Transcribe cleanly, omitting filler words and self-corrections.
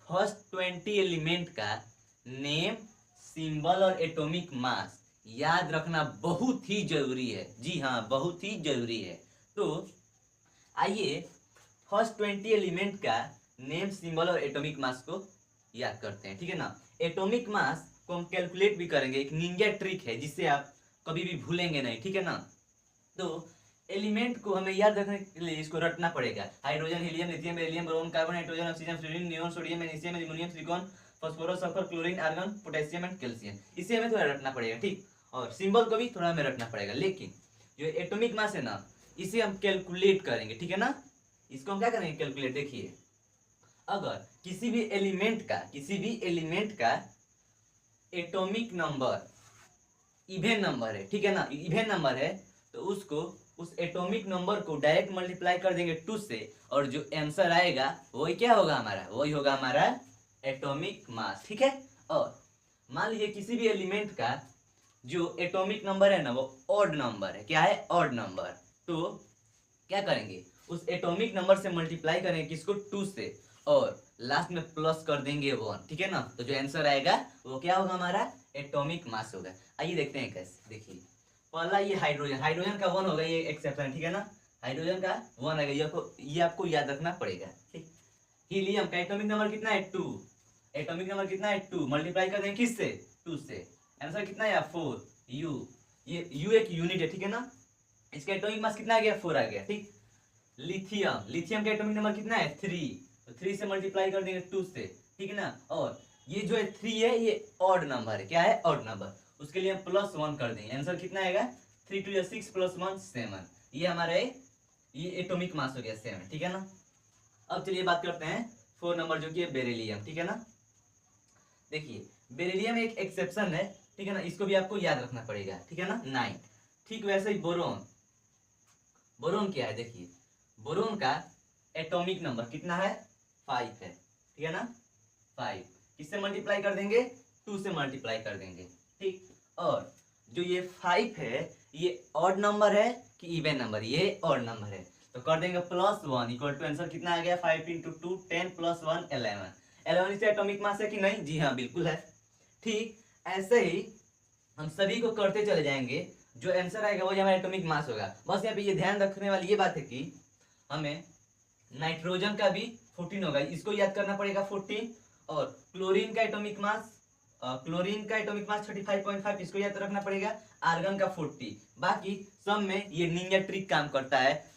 First 20 element का name, symbol और atomic mass याद रखना बहुत ही जरूरी है। जी हाँ, बहुत ही जरूरी है। तो आइए फर्स्ट 20 एलिमेंट का नेम, सिंबल और एटॉमिक मास को याद करते हैं, ठीक है ना। एटॉमिक मास को हम कैलकुलेट भी करेंगे, एक निंजा ट्रिक है जिससे आप कभी भी भूलेंगे नहीं, ठीक है ना। तो एलिमेंट को हमें याद रखने के लिए इसको रटना पड़ेगा। Hydrogen, helium, lithium, beryllium, boron, carbon, nitrogen, oxygen, fluorine, neon, sodium, magnesium, aluminium, silicon, phosphorus, sulphur, chlorine, argon, potassium and calcium, इसे हमें थोड़ा रटना पड़ेगा, ठीक। और सिंबल को भी थोड़ा हमें रटना पड़ेगा। लेकिन जो एटॉमिक मास है ना, इसे हम कैलकुलेट करेंगे, ठीक है ना। इसको हम क्या करेंगे, कैलकुलेट। देखिए, अगर किसी भी एलिमेंट का एटॉमिक नंबर इवन नंबर है, ठीक है ना, इवन नंबर है, तो उसको उस एटॉमिक नंबर को डायरेक्ट मल्टीप्लाई कर देंगे 2 से, और जो आंसर आएगा वही क्या होगा हमारा, वही होगा हमारा एटॉमिक मास, ठीक है। और मान लीजिए किसी भी एलिमेंट का जो एटॉमिक नंबर है ना, वो ऑड नंबर है। क्या है, ऑड नंबर। तो क्या करेंगे, उस एटॉमिक नंबर से मल्टीप्लाई करेंगे किसको, 2 से, और लास्ट में प्लस कर देंगे 1, ठीक है ना। तो जो आंसर आएगा वो क्या होगा, हमारा एटॉमिक मास होगा। आइए देखते हैं कैसे। देखिए, पहला ये हाइड्रोजन, हाइड्रोजन का 1 होगा, ये एक्सेप्शन, ठीक है ना। हाइड्रोजन का 1 आएगा, ये आपको याद रखना पड़ेगा, ठीक। हीलियम का एटॉमिक नंबर कितना है, 2। एटॉमिक नंबर कितना है, 2, मल्टीप्लाई कर देंगे किससे, 2 से, आंसर कितना है, 4। यू, ये यू एक यूनिट है, ठीक है ना। इसका एटॉमिक मास कितना आ गया, 4 आ गया, ठीक। लिथियम, लिथियम का एटॉमिक नंबर कितना है, 3, तो 3 से मल्टीप्लाई कर देंगे 2 से, ठीक है ना। और ये जो है 3 है, ये ऑड नंबर है। क्या है, ऑड नंबर, उसके लिए हम +1 कर देंगे, आंसर कितना आएगा, 3 2 6 +1 7। ये हमारे ये एटॉमिक मास हो गया 7, ठीक है ना। अब चलिए बात करते हैं 4 नंबर, जो कि है बेरिलियम, ठीक है ना। देखिए, बेरिलियम एक एक्सेप्शन है, ठीक है ना, इसको भी आपको याद रखना पड़ेगा, ठीक है ना, 9। ठीक वैसे ही बोरोन, बोरोन क्या है, देखिए, बोरोन का एटॉमिक नंबर कितना है, 5 है, ठीक है ना, 5। किससे मल्टीप्लाई कर देंगे, 2 से मल्टीप्लाई कर देंगे, ठीक। और जो ये 5 है, ये ऑड नंबर है कि इवन नंबर, ये ऑड नंबर है, तो कर देंगे +1 इक्वल टू, आंसर कितना आ गया, 5 × 2 10 +1 11। 11 इससे एटॉमिक मास है कि नहीं, जी हाँ बिल्कुल है, ठीक। ऐसे ही हम सभी को करते चले जाएंगे, जो आंसर आएगा वही हमारा एटॉमिक मास होगा। बस यहाँ पे ये ध्यान रखने वाली ये बात है कि हमें नाइट्रोजन का भी 14 होगा, इसको याद करना पड़ेगा 14। और क्लोरीन का एटॉमिक मास, 35.5, इसको याद रखना पड़ेगा। आर्गन का 40। बाकी सब में ये निंजा ट्रिक काम करता है,